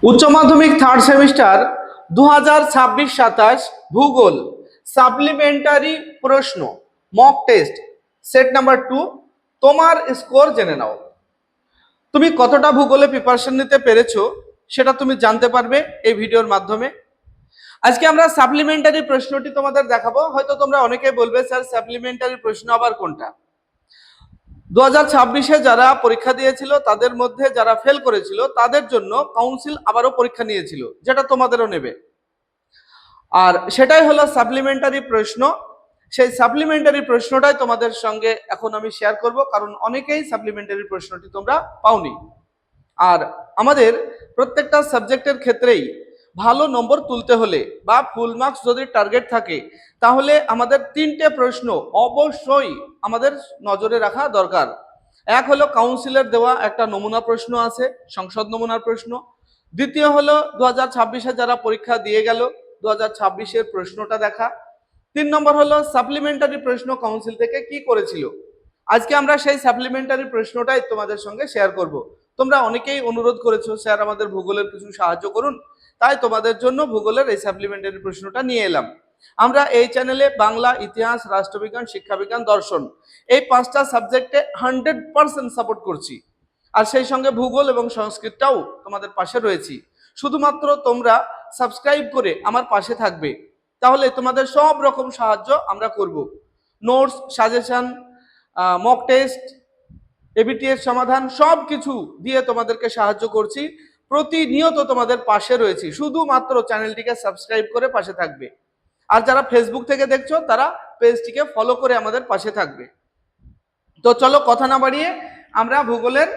উচ্চ মাধ্যমিক third semester 2026-27 ভূগোল সাপ্লিমেন্টারি প্রশ্ন মক টেস্ট সেট নাম্বার 2 তোমার স্কোর জেনে নাও। তুমি কতটা ভূগোলে প্রিপারেশন নিতে পেরেছো সেটা তুমি জানতে পারবে এই ভিডিওর মাধ্যমে। আজকে আমরা সাপ্লিমেন্টারি প্রশ্নটি তোমাদের দেখাবো। হয়তো তোমরা অনেকেই বলবে স্যার সাপ্লিমেন্টারি প্রশ্ন আবার কোনটা। 2026-এ যারা পরীক্ষা দিয়েছিল তাদের মধ্যে যারা ফেল করেছিল তাদের জন্য কাউন্সিল আবারও পরীক্ষা নিয়েছিল, যেটা তোমাদেরও নেবে। আর সেটাই হলো সাপ্লিমেন্টারি প্রশ্ন। সেই সাপ্লিমেন্টারি প্রশ্নটাই তোমাদের সঙ্গে এখন আমি শেয়ার করব, কারণ অনেকেই সাপ্লিমেন্টারি প্রশ্নটি তোমরা পাওনি। আর আমাদের প্রত্যেকটা সাবজেক্টের ক্ষেত্রেই ভালো নম্বর তুলতে হলে বা ফুল মার্কস যদি টার্গেট থাকে তাহলে আমাদের 3টে প্রশ্ন অবশ্যই আমাদের নজরে রাখা দরকার। এক হলো কাউন্সিলের দেওয়া একটা নমুনা প্রশ্ন আছে, সংসদ নমুনার প্রশ্ন। দ্বিতীয় হলো 2026-এ যারা পরীক্ষা দিয়ে গেল 2026-এর প্রশ্নটা দেখা। 3 নম্বর হলো সাপ্লিমেন্টারি প্রশ্ন কাউন্সিল থেকে কি করেছিল। আজকে আমরা সেই সাপ্লিমেন্টারি প্রশ্নটাই তোমাদের সঙ্গে শেয়ার করব। তোমরা অনেকেই অনুরোধ করেছো স্যার আমাদের ভূগোলের কিছু সাহায্য করুন, তাই তোমাদের জন্য ভূগোলের এই সাপ্লিমেন্টারি প্রশ্নটা নিয়ে এলাম। আমরা এই চ্যানেলে বাংলা, ইতিহাস, রাষ্ট্রবিজ্ঞান, শিক্ষাবিজ্ঞান, দর্শন এই 5টা সাবজেক্টে 100% সাপোর্ট করছি। আর সেই সঙ্গে ভূগোল এবং সংস্কৃতটাও তোমাদের পাশে রয়েছি। শুধুমাত্র তোমরা সাবস্ক্রাইব করে আমার পাশে থাকবে, তাহলে তোমাদের সব রকম সাহায্য আমরা করব। নোটস, সাজেশন, মক টেস্ট, এবিটিএস সমাধান সব কিছু দিয়ে তোমাদেরকে সাহায্য করছি। প্রতিনিয়ত তোমাদের পাশে রয়েছি, শুধুমাত্র চ্যানেলটিকে সাবস্ক্রাইব করে পাশে থাকবে। আর যারা ফেসবুক থেকে দেখছো তারা পেজটিকে ফলো করে আমাদের পাশে থাকবে। তো চলো কথা না বাড়িয়ে আমরা ভূগোলের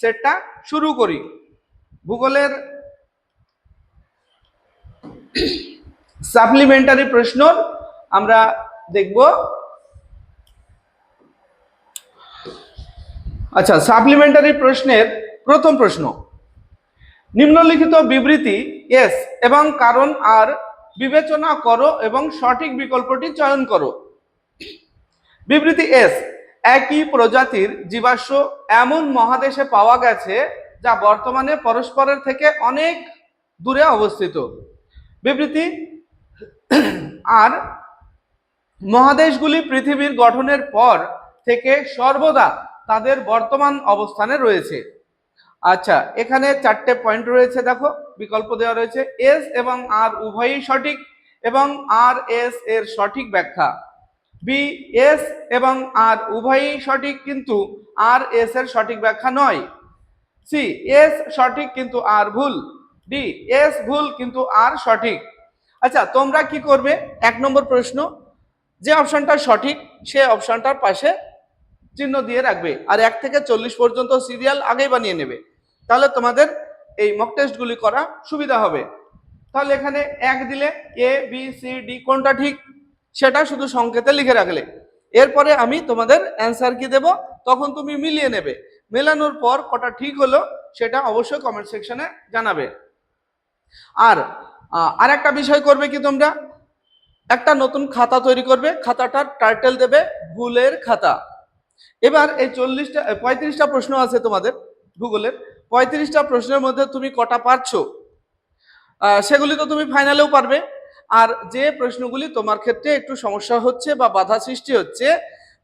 সেটটা শুরু করি। ভূগোলের সাপ্লিমেন্টারি প্রশ্ন আমরা দেখব। আচ্ছা, সাপ্লিমেন্টারি প্রশ্নের প্রথম প্রশ্ন, নিম্নলিখিত বিবৃতি এস এবং কারণ আর বিবেচনা করো এবং সঠিক বিকল্পটি চয়ন করো। বিবৃতি এস, একই প্রজাতির জীবাশ্ম এমন মহাদেশে পাওয়া গেছে যা বর্তমানে পরস্পরের থেকে অনেক দূরে অবস্থিত। বিবৃতি আর, মহাদেশগুলি পৃথিবীর গঠনের পর থেকে সর্বদা তাদের বর্তমান অবস্থানে রয়েছে। আচ্ছা, এখানে 4টে পয়েন্ট রয়েছে, দেখো বিকল্প দেওয়া রয়েছে। এস এবং আর উভয়ই সঠিক এবং আর এস এর সঠিক ব্যাখ্যা। বি, এস এবং আর উভয়ই সঠিক কিন্তু আর এস এর সঠিক ব্যাখ্যা নয়। সি, এস সঠিক কিন্তু আর ভুল। ডি, এস ভুল কিন্তু আর সঠিক। আচ্ছা, তোমরা কি করবে, 1 নম্বর প্রশ্ন যে অপশনটা সঠিক সে অপশনটার পাশে চিহ্ন দিয়ে রাখবে, আর 1 থেকে 40 পর্যন্ত সিরিয়াল আগেই বানিয়ে নেবে, তাহলে তোমাদের এই মক টেস্টগুলি করা সুবিধা হবে। তাহলে এখানে 1 দিলে এ বি সি ডি কোনটা ঠিক সেটা শুধু সংকেতে লিখে রাখলে, এরপরে আমি তোমাদের অ্যান্সার কি দেব তখন তুমি মিলিয়ে নেবে। মেলানোর পর কটা ঠিক হলো সেটা অবশ্যই কমেন্ট সেকশনে জানাবে। আর একটা বিষয় করবে কি, তোমরা একটা নতুন খাতা তৈরি করবে, খাতাটার টাইটেল দেবে ভুলের খাতা। এবার এই 35টা প্রশ্ন আছে তোমাদের ভূগোলের, 35টা প্রশ্নের মধ্যে তুমি কটা পারছো সেগুলি তো তুমি ফাইনালেও পারবে। আর যে প্রশ্নগুলি তোমার ক্ষেত্রে একটু সমস্যা হচ্ছে বা বাধা সৃষ্টি হচ্ছে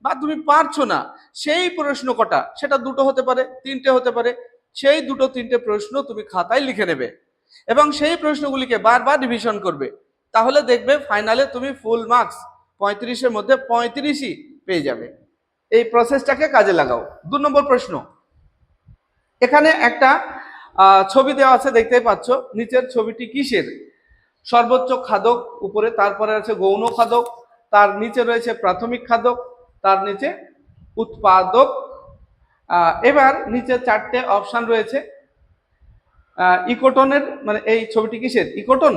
বা তুমি পারছো না, সেই প্রশ্ন কটা, সেটা 2টো হতে পারে, 3টে হতে পারে, সেই 2-3টে প্রশ্ন তুমি খাতায় লিখে নেবে এবং সেই প্রশ্নগুলিকে বারবার রিভিশন করবে। তাহলে দেখবে ফাইনালে তুমি ফুল মার্কস 35-এর মধ্যে 35ই পেয়ে যাবে। এই প্রসেসটাকে কাজে লাগাও। 2 নম্বর প্রশ্ন, এখানে একটা ছবি দেওয়া আছে, দেখতেই পাচ্ছ। নিচের ছবিটি কিসের? সর্বোচ্চ খাদক উপরে, তারপরে আছে গৌণ খাদক, তার নিচে রয়েছে প্রাথমিক খাদক, তার নিচে উৎপাদক। এবার নিচে 4টে অপশন রয়েছে। ইকোটনের, মানে এই ছবিটি কিসের? ইকোটন,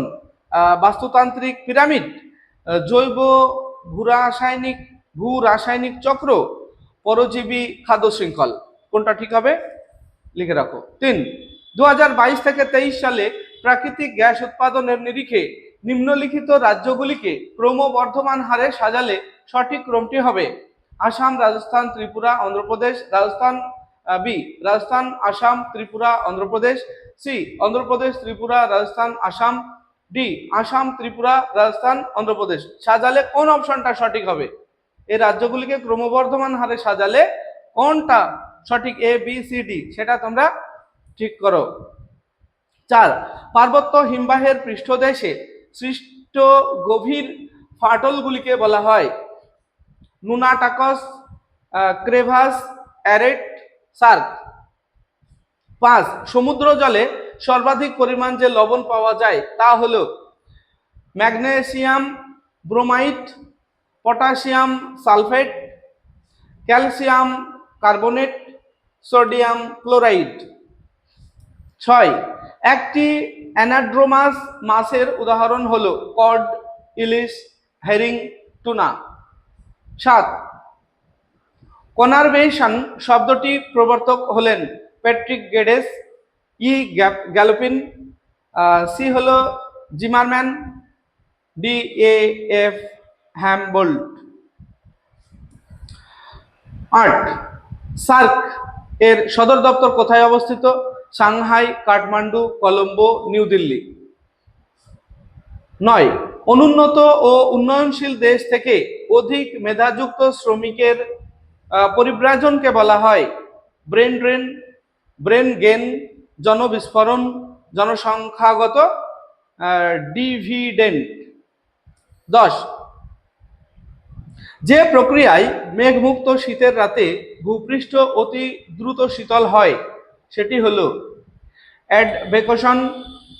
বাস্তুতান্ত্রিক পিরামিড, জৈব ভূ রাসায়নিক চক্র, পরজীবী খাদ্য শৃঙ্খল। কোনটা ঠিক হবে লিখে রাখো। 3, 2022 থেকে 23 সালে প্রাকৃতিক গ্যাস উৎপাদনের নিরিখে নিম্নলিখিত রাজ্যগুলিকে ক্রমবর্ধমান হারে সাজালে সঠিক ক্রমটি হবে। Assam, Rajasthan, Tripura, Andhra Pradesh, Rajasthan, B Rajasthan, Assam, Tripura, Andhra Pradesh. C Andhra Pradesh, Tripura, Rajasthan, Assam. D Assam, Tripura, Rajasthan, Andhra Pradesh. সাজালে কোন অপশনটা সঠিক হবে? এই রাজ্যগুলিকে ক্রমবর্ধমান হারে সাজালে কোনটা সঠিক, এ বি সি ডি, সেটা তোমরা ঠিক করো। 4 পার্বত্য হিমবাহের পৃষ্ঠদেশে সৃষ্ট গভীর ফাটলগুলিকে বলা হয় নুনাটাকস, ক্রেভাস, অ্যারেট, সার্ক। 5 সমুদ্র জলে সর্বাধিক পরিমাণ যে লবণ পাওয়া যায় তা হলো magnesium bromide, potassium sulphate, calcium carbonate, sodium chloride. 6 একটি অ্যানাড্রোমাস মাছের উদাহরণ হলো কড, ইলিশ, হেরিং, টুনা। 7 কনারভেশন শব্দটি প্রবর্তক হলেন Patrick Geddes, E Gallopin, C হলো Zimmermann, D A F Humboldt. 8 SAARC এর সদর দপ্তর কোথায় অবস্থিত? সাংহাই, কাঠমান্ডু, কলম্বো, নিউ দিল্লি। 9 অনুন্নত ও উন্নয়নশীল দেশ থেকে অধিক মেধাযুক্ত শ্রমিকের পরিব্রাজনকে বলা হয় ব্রেন ড্রেন, ব্রেন গেন, জনবিস্ফোরণ, জনসংখ্যাগত ডিভিডেন্ড। 10 যে প্রক্রিয়ায় মেঘমুক্ত শীতের রাতে ভূপৃষ্ঠ অতি দ্রুত শীতল হয় সেটি হলো অ্যাডভেকশন,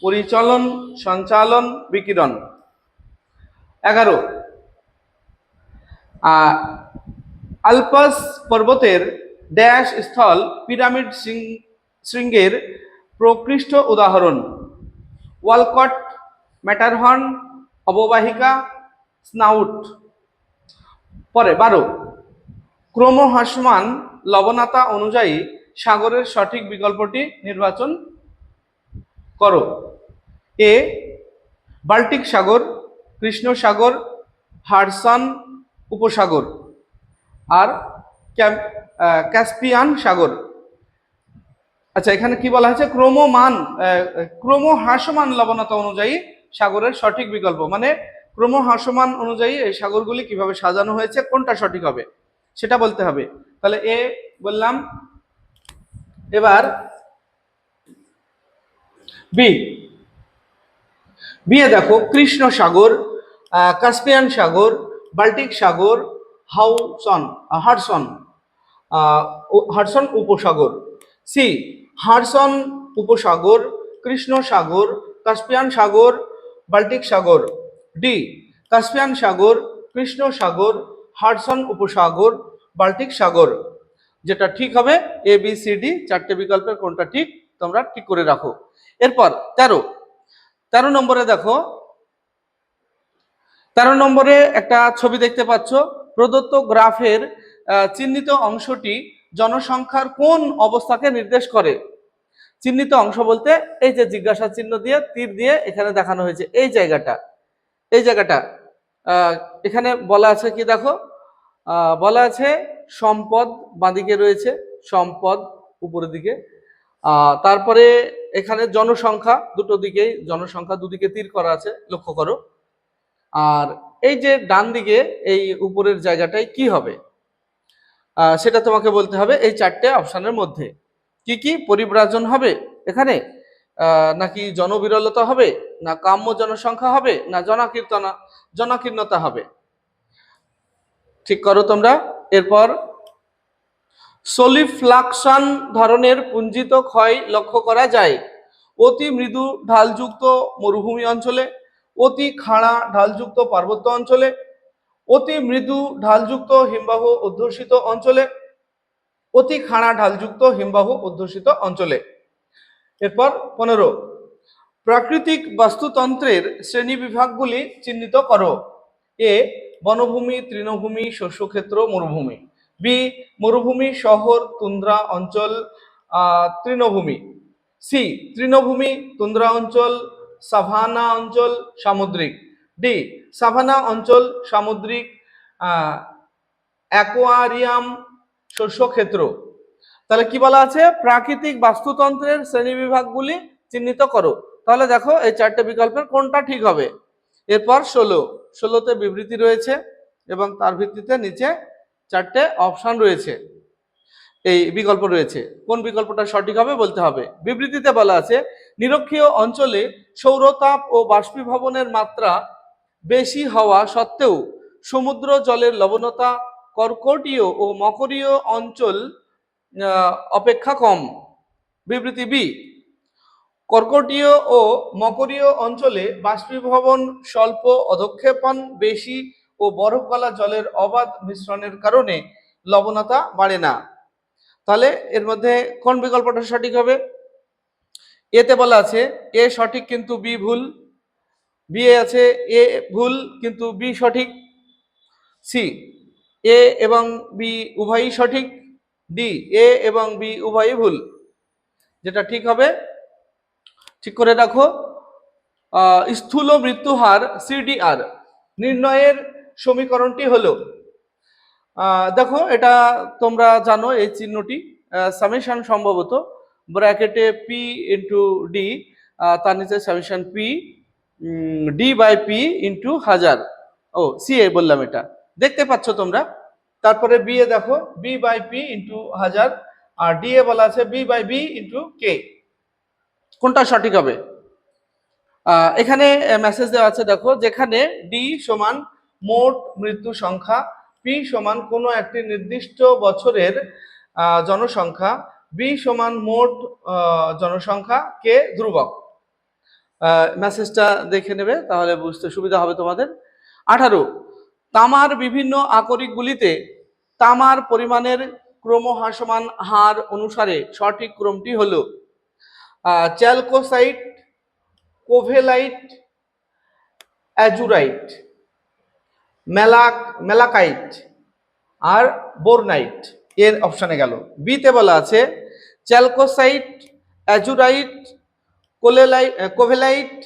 পরিচলন, সঞ্চালন, বিকিরণ। 11 আলপাস পর্বতের ড্যাশ স্থল পিরামিড শৃঙ্গের প্রকৃষ্ট উদাহরণ ওয়ালকট, ম্যাটারহর্ন, অববাহিকা, স্নাউট। পরে 12 ক্রমহ্রাসমান লবণতা অনুযায়ী সাগরের সঠিক বিকল্পটি নির্বাচন করো। এ বাল্টিক সাগর, কৃষ্ণ সাগর, হাডসন উপসাগর, আর ক্যাসপিয়ান সাগর। আচ্ছা, এখানে কি বলা হয়েছে? ক্রমহ্রাসমান লবণতা অনুযায়ী সাগরের সঠিক বিকল্প, মানে ক্রমহ্রাসমান অনুযায়ী এই সাগরগুলি কিভাবে সাজানো হয়েছে, কোনটা সঠিক হবে সেটা বলতে হবে। তাহলে এ বললাম। এবার বি বিয়ে দেখো কৃষ্ণ সাগর, কাস্পিয়ান সাগর, বাল্টিক সাগর, হাডসন উপসাগর। সি হাডসন উপসাগর, কৃষ্ণ সাগর, কাস্পিয়ান সাগর, বাল্টিক সাগর। ডি কাস্পিয়ান সাগর, কৃষ্ণ সাগর, হাডসন উপসাগর, বাল্টিক সাগর। যেটা ঠিক হবে এ বি সি ডি, চারটে বিকল্পের কোনটা ঠিক তোমরা ঠিক করে রাখো। এরপর 13 নম্বরে দেখো, 13 নম্বরে একটা ছবি দেখতে পাচ্ছ। প্রদত্ত গ্রাফের চিহ্নিত অংশটি জনসংখ্যার কোন অবস্থাকে নির্দেশ করে? চিহ্নিত অংশ বলতে এই যে জিজ্ঞাসা চিহ্ন দিয়ে তীর দিয়ে এখানে দেখানো হয়েছে এই জায়গাটা, এই জায়গাটা এখানে বলা আছে কি দেখো, বলা আছে সম্পদ বাঁদিকে রয়েছে, সম্পদ উপরের দিকে, তারপরে এখানে জনসংখ্যা, দুটো দিকেই জনসংখ্যা, দুদিকে তীর করা আছে, লক্ষ্য করো। আর এই যে ডান দিকে এই উপরের জায়গাটায় কি হবে সেটা তোমাকে বলতে হবে এই চারটে অপশনের মধ্যে। কি কি পরিব্রাজন হবে এখানে, নাকি জনবিরলতা হবে, না কাম্য জনসংখ্যা হবে, না জনাকীর্ণতা হবে, ঠিক করো তোমরা। এরপর সলিফ্লাকশন ধরনের পুঞ্জিত ক্ষয় লক্ষ্য করা যায় অতি মৃদু ঢালযুক্ত মরুভূমি অঞ্চলে, অতি খাড়া ঢালযুক্ত পার্বত্য অঞ্চলে, অতি মৃদু ঢালযুক্ত হিমবাহ অধ্যুষিত অঞ্চলে, অতি খাড়া ঢালযুক্ত হিমবাহ অধ্যুষিত অঞ্চলে। এরপর 15 প্রাকৃতিক বাস্তুতন্ত্রের শ্রেণী বিভাগগুলি চিহ্নিত করো। এ বনভূমি, তৃণভূমি, শস্যক্ষেত্র, মরুভূমি। বি মরুভূমি, শহর, তুন্দ্রা অঞ্চল, তৃণভূমি। সি তৃণভূমি, তুন্দ্রা অঞ্চল, সাভানা অঞ্চল, সামুদ্রিক। ডি সাভানা অঞ্চল, সামুদ্রিক, অ্যাকোয়ারিয়াম, শস্যক্ষেত্র। তাহলে কি বলা আছে, প্রাকৃতিক বাস্তুতন্ত্রের শ্রেণীবিভাগগুলি চিহ্নিত করো। তাহলে দেখো এই চারটে বিকল্পের কোনটা ঠিক হবে। এরপর 16তে বিবৃতি রয়েছে এবং তার ভিত্তিতে নিচে চারটে অপশন রয়েছে, এই বিকল্প রয়েছে। কোন বিকল্পটা সঠিক হবে বলতে হবে। বিবৃতিতে বলা আছে নিরক্ষীয় অঞ্চলে সৌরতাপ ও বাষ্পীভবনের মাত্রা বেশি হওয়া সত্ত্বেও সমুদ্র জলের লবণতা কর্কটীয় ও মকরীয় অঞ্চল অপেক্ষা কম। বিবৃতি বি, কর্কটীয় ও মকরীয় অঞ্চলে বাষ্পীভবন স্বল্প, অধঃক্ষেপণ বেশি ও বরফ গলা জলের অবাধ মিশ্রণের কারণে লবণতা বাড়ে না। তাহলে এর মধ্যে কোন বিকল্পটা সঠিক হবে। এতে বলা আছে এ সঠিক কিন্তু বি ভুল, বি এ আছে এ ভুল কিন্তু বি সঠিক, সি এ এবং বি উভয়ই সঠিক, ডি এ এবং বি উভয়ই ভুল। যেটা ঠিক হবে ঠিক করে রাখো। স্থূল মৃত্যু হার সিডিআর নির্ণয়ের সমীকরণটি হলো, দেখো এটা তোমরা জানো এই চিহ্নটি সামেশন, সম্ভবত ব্র্যাকেটে পি ইন্টু ডি, তার নিচে summation P D by P into 1000। ও সি এ বললাম, এটা দেখতে পাচ্ছ তোমরা। তারপরে বি এ দেখো বি বাই পি ইন্টু 1000, আর ডি এ বলা আছে B by B into K. কোনটা সঠিক হবে। এখানে মেসেজ দেওয়া আছে দেখো, যেখানে ডি সমান মোট মৃত্যু সংখ্যা, পি সমান কোনো একটি নির্দিষ্ট বছরের জনসংখ্যা, বি সমান মোট জনসংখ্যা, কে ধ্রুবক। মেসেজটা দেখে নেবে তাহলে বুঝতে সুবিধা হবে তোমাদের। 18 তামার বিভিন্ন আকরিকগুলিতে তামার পরিমাণের ক্রমহ্রাসমান হার অনুসারে সঠিক ক্রমটি হলো চ্যালকোসাইট, কোভেলাইট, অ্যাজুরাইট, মেলাকাইট আর বোরনাইট। এর অপশনে গেল। বিতে বলা আছে চ্যালকোসাইট, অ্যাজুরাইট, কোভেলাইট,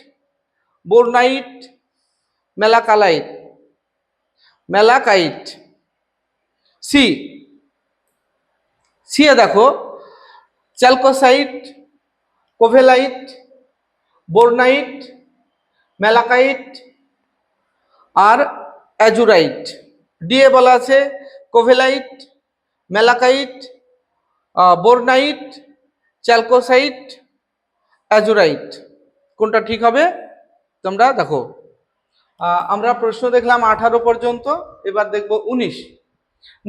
বোরনাইট, মেলাকাইট। সি এ দেখো চ্যালকোসাইট, কোভেলাইট, বোরনাইট, মেলাকাইট আর অ্যাজুরাইট। ডি এ বলা আছে কোভেলাইট, মেলাকাইট, বোরনাইট, চ্যালকোসাইট, অ্যাজুরাইট। কোনটা ঠিক হবে তোমরা দেখো। আমরা প্রশ্ন দেখলাম 18 পর্যন্ত, এবার দেখব 19।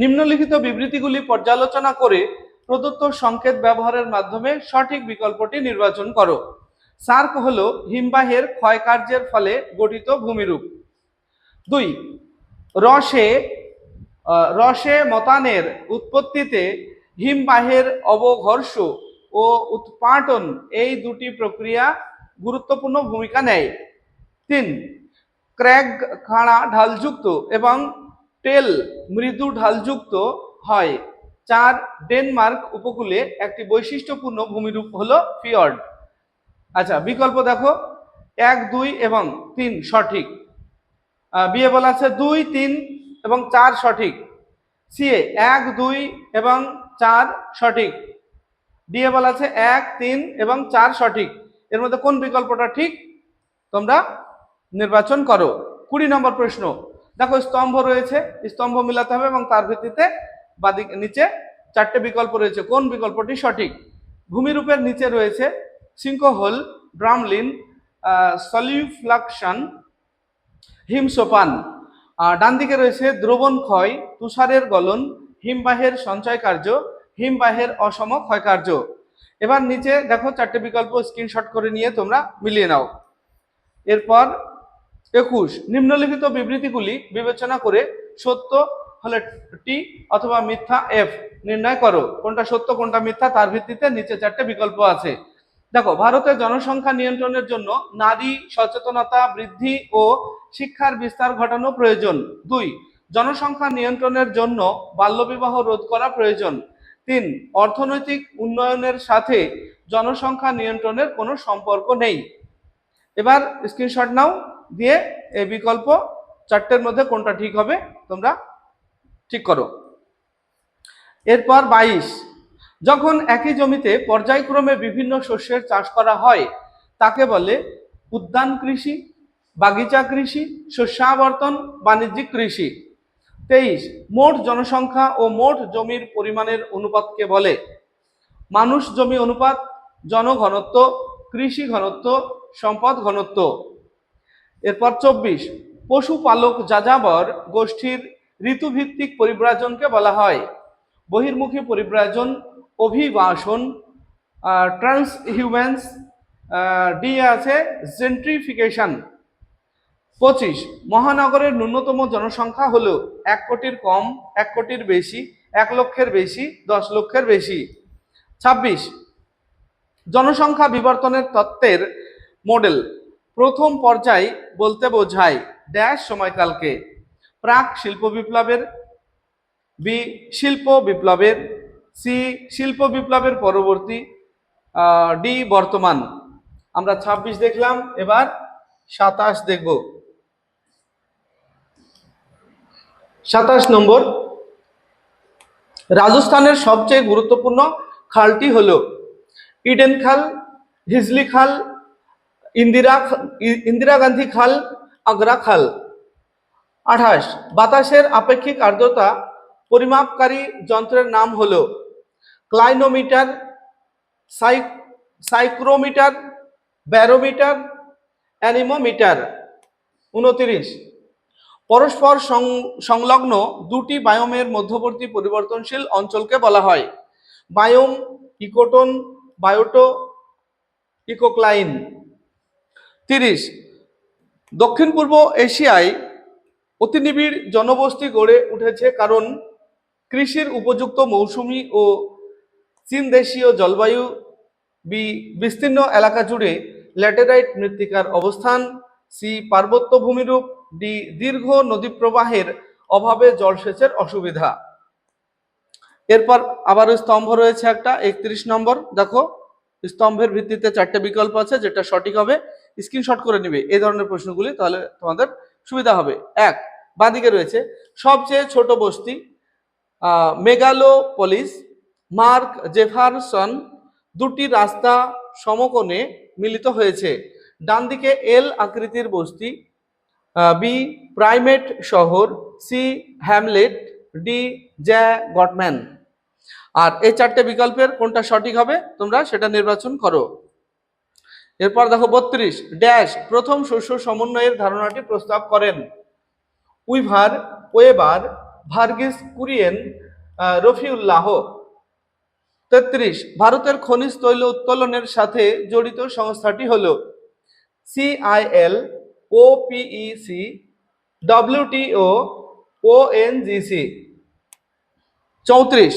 নিম্নলিখিত বিবৃতিগুলি পর্যালোচনা করে প্রদত্ত সংকেত ব্যবহারের মাধ্যমে সঠিক বিকল্পটি নির্বাচন করো। সার্ক হলো হিমবাহের ক্ষয়কার্যের ফলে গঠিত ভূমিরূপ। 2 রসে মতানের উৎপত্তিতে হিমবাহের অবঘর্ষ ও উৎপাটন এই দুটি প্রক্রিয়া গুরুত্বপূর্ণ ভূমিকা নেয়। 3 ক্র্যাগ খাড়া ঢালযুক্ত এবং টেল মৃদু ঢালযুক্ত হয়। 4 ডেনমার্ক উপকূলে একটি বৈশিষ্ট্যপূর্ণ ভূমিরূপ হলো ফিয়র্ড। আচ্ছা বিকল্প দেখো 1, 2 এবং 3 সঠিক। বি এ বলা আছে 2, 3 এবং 4 সঠিক। সি এ 1, 2 এবং 4 সঠিক। ডি এ বলা আছে 1, 3 এবং 4 সঠিক। এর মধ্যে কোন বিকল্পটা ঠিক তোমরা নির্বাচন করো। 20 নম্বর প্রশ্ন দেখো, স্তম্ভ রয়েছে, স্তম্ভ মিলাতে হবে এবং তার ভিত্তিতে বাদিক নিচে চারটে বিকল্প রয়েছে, কোন বিকল্পটি সঠিক। ভূমিরূপের নিচে রয়েছে সিঙ্কহোল, ব্রামলিন, সলিউফ্লাকশন, হিমসোপান। ডান দিকে রয়েছে দ্রবণ ক্ষয়, তুষারের গলন, হিমবাহের সঞ্চয় কার্য, হিমবাহের অসম ক্ষয় কার্য। এবার নিচে দেখো চারটে বিকল্প স্ক্রিনশট করে নিয়ে তোমরা মিলিয়ে নাও। এরপর 21 নিম্নলিখিত বিবৃতিগুলি বিবেচনা করে সত্য হলে টি অথবা মিথ্যা এফ নির্ণয় করো। কোনটা সত্য কোনটা মিথ্যা তার ভিত্তিতে নিচে চারটে বিকল্প আছে। দেখো, ভারতের জনসংখ্যা নিয়ন্ত্রণের জন্য নারী সচেতনতা বৃদ্ধি ও শিক্ষার বিস্তার ঘটানো প্রয়োজন। 2 জনসংখ্যা নিয়ন্ত্রণের জন্য বাল্যবিবাহ রোধ করা প্রয়োজন। 3 অর্থনৈতিক উন্নয়নের সাথে জনসংখ্যা নিয়ন্ত্রণের কোনো সম্পর্ক নেই। এবার স্ক্রিনশট নাও, দিয়ে এই বিকল্প চারটের মধ্যে কোনটা ঠিক হবে তোমরা ঠিক করো। এরপর 22 যখন একই জমিতে পর্যায়ক্রমে বিভিন্ন শস্যের চাষ করা হয় তাকে বলে উদ্যান কৃষি, বাগিচা কৃষি, শস্যাবর্তন, বাণিজ্যিক কৃষি। 23, মোট জনসংখ্যা ও মোট জমির পরিমাণের অনুপাতকে বলে মানুষ জমি অনুপাত, জনঘনত্ব, কৃষি ঘনত্ব, সম্পদ ঘনত্ব। এরপর 24, পশুপালক যাযাবর গোষ্ঠীর ঋতুভিত্তিক পরিব্রাজনকে বলা হয় বহির্মুখী পরিব্রাজন, অভিবাসন, ট্রান্সহিউম্যান্স, ডি আছে জেন্ট্রিফিকেশন। 25, মহানগরের ন্যূনতম জনসংখ্যা হলো 1 কোটির কম, 1 কোটির বেশি, 1 লক্ষের বেশি, 10 লক্ষের বেশি। 26, জনসংখ্যা বিবর্তনের তত্ত্বের মডেল প্রথম পর্যায় বলতে বোঝায় ড্যাশ সময়কালকে প্রাক শিল্প বিপ্লবের, বি শিল্প বিপ্লবের, সি শিল্প বিপ্লবের পরবর্তী, ডি বর্তমান। আমরা 26 দেখলাম, এবার 27 দেখব। 27 নম্বর, রাজস্থানের সবচেয়ে গুরুত্বপূর্ণ খালটি হলো ইডেন খাল, হিজলি খাল, ইন্দিরা গান্ধী খাল, আগ্রা খাল। 28, বাতাসের আপেক্ষিক আর্দ্রতা পরিমাপকারী যন্ত্রের নাম হলো ক্লাইনোমিটার, সাইক্রোমিটার, ব্যারোমিটার, অ্যানিমোমিটার। 29, পরস্পর সংলগ্ন দুটি বায়োমের মধ্যবর্তী পরিবর্তনশীল অঞ্চলকে বলা হয় বায়োম, ইকোটোন, বায়োটো, ইকোক্লাইন। 30, দক্ষিণ পূর্ব এশিয়ায় অতি নিবিড় জনবসতি গড়ে উঠেছে কারণ কৃষির উপযুক্ত মৌসুমী ও চীন দেশীয় জলবায়ু, বি বিস্তীর্ণ এলাকা জুড়ে ল্যাটেরাইট মৃত্তিকার অবস্থান, সি পার্বত্য ভূমিরূপ, ডি দীর্ঘ নদী প্রবাহের অভাবে জলসেচের অসুবিধা। এরপর আবার স্তম্ভ রয়েছে একটা 31 নম্বর, দেখো স্তম্ভের ভিত্তিতে 4টে বিকল্প আছে, যেটা সঠিক হবে স্ক্রিনশট করে নিবে এই ধরনের প্রশ্নগুলি, তাহলে তোমাদের সুবিধা হবে। 1, বাঁদিকে রয়েছে সবচেয়ে ছোট বস্তি মেগালোপলিস, মার্ক জেফারসন, দুটি রাস্তা সমকোণে মিলিত হয়েছে। ডান দিকে এল আকৃতির বস্তি, বি প্রাইমেট শহর, সি হ্যামলেট, ডি জ্যা গটম্যান। আর এই 4টে বিকল্পের কোনটা সঠিক হবে তোমরা সেটা নির্বাচন করো। এরপর দেখো 32, ড্যাশ প্রথম শস্য সমন্বয়ের ধারণাটি প্রস্তাব করেন উইভার, ওয়েবার, ভার্গিস কুরিয়েন, রফিউল্লাহ। 33, ভারতের খনিজ তৈল উত্তোলনের সাথে জড়িত সংস্থাটি হলো সিআইএল, ওপিইসি, ডব্লিউটিও, ওএনজিসি। 34,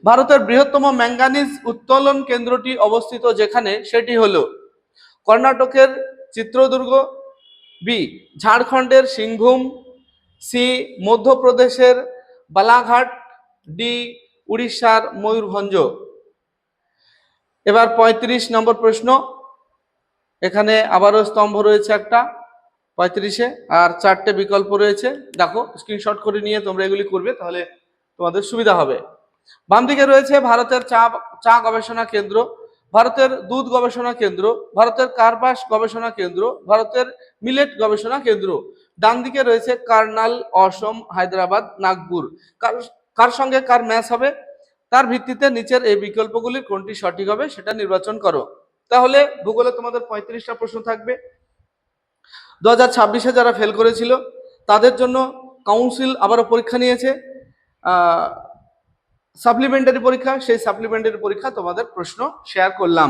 ভারতের বৃহত্তম ম্যাঙ্গানিজ উত্তোলন কেন্দ্রটি অবস্থিত যেখানে সেটি হলো কর্ণাটকের চিত্রদুর্গ, বি ঝাড়খণ্ডের সিংভূম, সি মধ্যপ্রদেশের বালাঘাট, ডি উড়িষ্যার ময়ূরভঞ্জ। এবার 35 নম্বর প্রশ্ন, এখানে আবারও স্তম্ভ রয়েছে একটা 35-এ, আর 4টে বিকল্প রয়েছে, দেখো স্ক্রিনশট করে নিয়ে তোমরা এগুলি করবে, তাহলে তোমাদের সুবিধা হবে। বাম দিকে রয়েছে ভারতের চা গবেষণা কেন্দ্র, ভারতের দুধ গবেষণা কেন্দ্র, ভারতের কার্বাস গবেষণা কেন্দ্র, ভারতের মিলেট গবেষণা কেন্দ্র। ডান দিকে রয়েছে কার্নাল, অসম, হায়দ্রাবাদ, নাগপুর। কার সঙ্গে কার ম্যাচ হবে তার ভিত্তিতে নিচের এই বিকল্পগুলির কোনটি সঠিক হবে সেটা নির্বাচন করো। তাহলে ভূগোলে তোমাদের 35টা প্রশ্ন থাকবে। 2026-এ যারা ফেল করেছিল তাদের জন্য কাউন্সিল আবারও পরীক্ষা নিয়েছে, সাপ্লিমেন্টারি পরীক্ষা, সেই সাপ্লিমেন্টারি পরীক্ষা তোমাদের প্রশ্ন শেয়ার করলাম।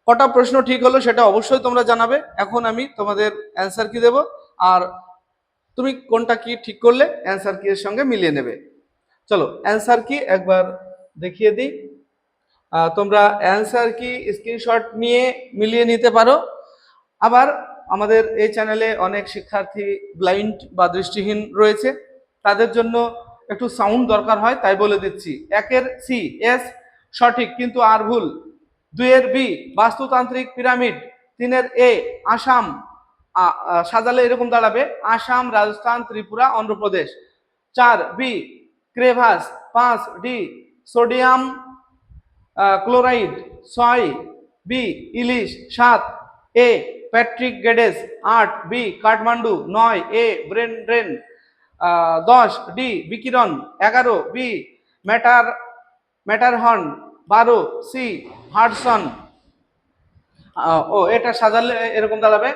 কটা প্রশ্ন ঠিক হলো সেটা অবশ্যই তোমরা জানাবে। এখন আমি তোমাদের অ্যান্সার কি দেব, আর তুমি কোনটা কি ঠিক করলে অ্যান্সার কি এর সঙ্গে মিলিয়ে নেবে। চলো অ্যান্সার কি একবার দেখিয়ে দিই। তোমরা অ্যান্সার কি স্ক্রিনশট নিয়ে মিলিয়ে নিতে পারো। আবার আমাদের এই চ্যানেলে অনেক শিক্ষার্থী ব্লাইন্ড বা দৃষ্টিহীন রয়েছে, তাদের জন্য একটু সাউন্ড দরকার হয়, তাই বলে দিচ্ছি। 1-এর সি এস সঠিক কিন্তু আর ভুল। 2-এর বি বাস্তুতান্ত্রিক পিরামিড। 3-এর এ আসাম, সাজালে এরকম দাঁড়াবে Assam, Rajasthan, Tripura, Andhra Pradesh. 4 B crevasse. 5 D sodium chloride, 6 B ইলিশ, 7 এ প্যাট্রিক গেডেস, 8 বি কাঠমান্ডু, 9 এ ব্রেন ড্রেন, 10 ডি বিকিরণ, 11 বি ম্যাটারহর্ন, 12 সি হাডসন। এটা সাজালে এরকম দাঁড়াবে: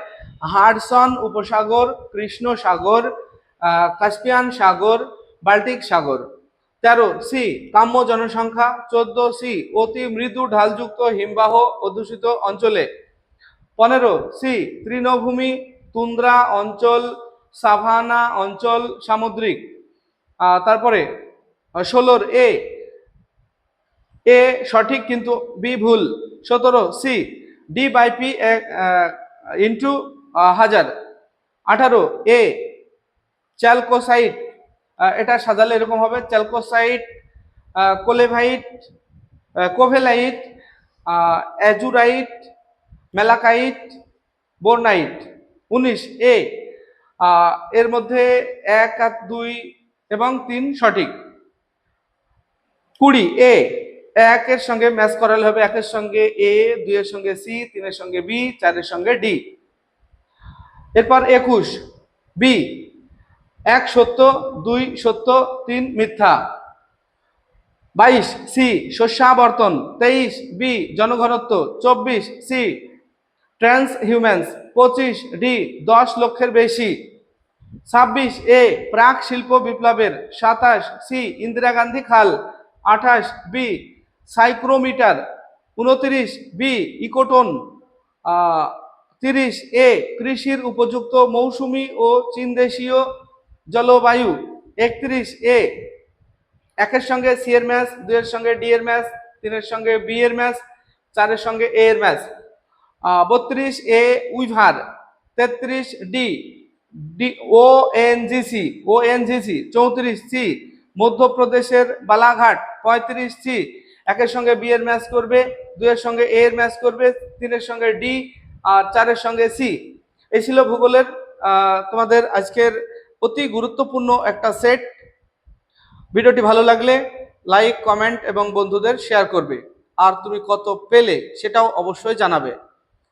হাডসন উপসাগর, কৃষ্ণ সাগর, কাস্পিয়ান সাগর, বাল্টিক সাগর। 13 সি কাম্য জনসংখ্যা, 14 সি অতি মৃদু ঢালযুক্ত হিমবাহ অধ্যুষিত অঞ্চলে, 15 সি তৃণভূমি, তুন্দ্রা অঞ্চল, সাভানা অঞ্চল, সামুদ্রিক। তারপরে 16 এ সঠিক কিন্তু বি ভুল, 17 C D by P into 1000, 18 A chalcocite, এটা সাজালে এরকম হবে: চ্যালকোসাইট, কোলেভাইট, কোভেলাইট, অ্যাজুরাইট, মেলাকাইট, বোরনাইট। 19 এ এর মধ্যে 1 আর 2 এবং 3 সঠিক। 20 এ 1 এর সঙ্গে ম্যাচ করালে হবে 1 এর সঙ্গে এ, 2 এর সঙ্গে সি, 3 এর সঙ্গে বি, 4 এর সঙ্গে ডি। এরপর 21 বি 1 সত্য, 2 সত্য, 3 মিথ্যা। 22 সি শস্যাবর্তন, 23 বি জনঘনত্ব, 24 সি ট্রান্স হিউম্যানস, 25 ডি 10 লক্ষের বেশি, 26 এ প্রাক শিল্প বিপ্লবের, 27 সি ইন্দিরা গান্ধী খাল, 28 বি সাইক্রোমিটার, 29 বি ইকোটোন, 30 এ কৃষির উপযুক্ত মৌসুমি ও চীনদেশীয় জলবায়ু, 31 এ 1 এর সঙ্গে সি এর ম্যাচ, 2 এর সঙ্গে ডি এর ম্যাচ, 3 এর সঙ্গে বি এর ম্যাচ, 4 এর সঙ্গে এ এর ম্যাচ। 32 এ উইভার, 33 ডি ওএনজিসি, 34 সি মধ্যপ্রদেশের বালাঘাট, 35 সি 1 এর সঙ্গে বি এর ম্যাচ করবে, 2 এর সঙ্গে এ এর ম্যাচ করবে, 3 এর সঙ্গে ডি আর 4 এর সঙ্গে সি। এই ছিল ভূগোলের তোমাদের আজকের অতি গুরুত্বপূর্ণ একটা সেট। ভিডিওটি ভালো লাগলে লাইক, কমেন্ট এবং বন্ধুদের শেয়ার করবে। আর তুমি কত পেলে সেটাও অবশ্যই জানাবে।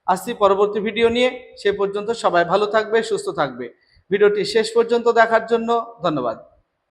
আসছি পরবর্তী ভিডিও নিয়ে, সে পর্যন্ত সবাই ভালো থাকবে, সুস্থ থাকবে। ভিডিওটি শেষ পর্যন্ত দেখার জন্য ধন্যবাদ।